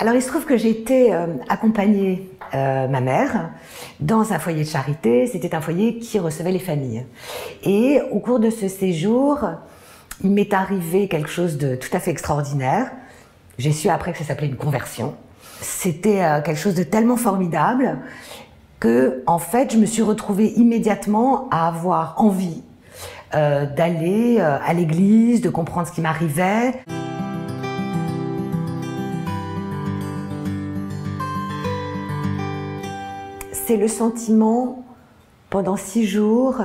Alors il se trouve que j'ai été accompagner ma mère dans un foyer de charité. C'était un foyer qui recevait les familles. Et au cours de ce séjour, il m'est arrivé quelque chose de tout à fait extraordinaire. J'ai su après que ça s'appelait une conversion. C'était quelque chose de tellement formidable que, en fait, je me suis retrouvée immédiatement à avoir envie d'aller à l'église, de comprendre ce qui m'arrivait. C'est le sentiment, pendant 6 jours,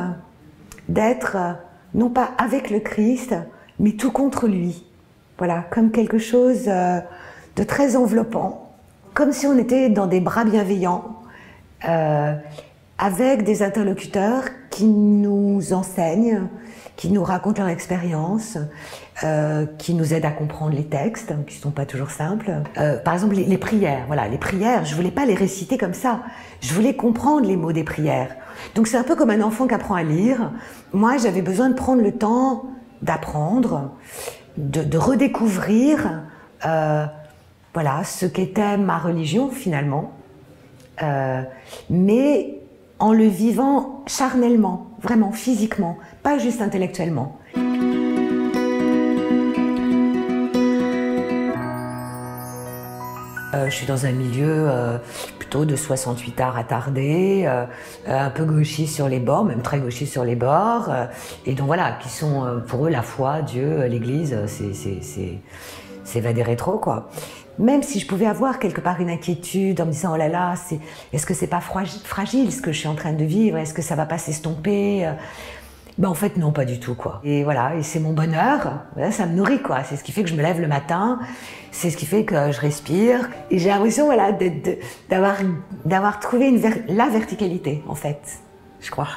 d'être non pas avec le Christ, mais tout contre lui. Voilà, comme quelque chose de très enveloppant, comme si on était dans des bras bienveillants, avec des interlocuteurs qui nous enseignent, qui nous racontent leur expérience, qui nous aident à comprendre les textes, qui ne sont pas toujours simples. Par exemple, les prières. Voilà, les prières, je ne voulais pas les réciter comme ça. Je voulais comprendre les mots des prières. Donc c'est un peu comme un enfant qui apprend à lire. Moi, j'avais besoin de prendre le temps d'apprendre, de redécouvrir voilà, ce qu'était ma religion, finalement. Mais en le vivant charnellement, vraiment, physiquement, pas juste intellectuellement. Je suis dans un milieu plutôt de 68 arts attardés, un peu gauchiste sur les bords, même très gauchiste sur les bords, et donc voilà, qui sont pour eux la foi, Dieu, l'Église, c'est va des rétros, quoi. Même si je pouvais avoir quelque part une inquiétude en me disant oh là là, est-ce que c'est pas fragile ce que je suis en train de vivre, est-ce que ça va pas s'estomper? Ben en fait non, pas du tout, quoi. Et voilà, et c'est mon bonheur, voilà, ça me nourrit, quoi. C'est ce qui fait que je me lève le matin, c'est ce qui fait que je respire. Et j'ai l'impression, voilà, d'avoir trouvé la verticalité, en fait, je crois.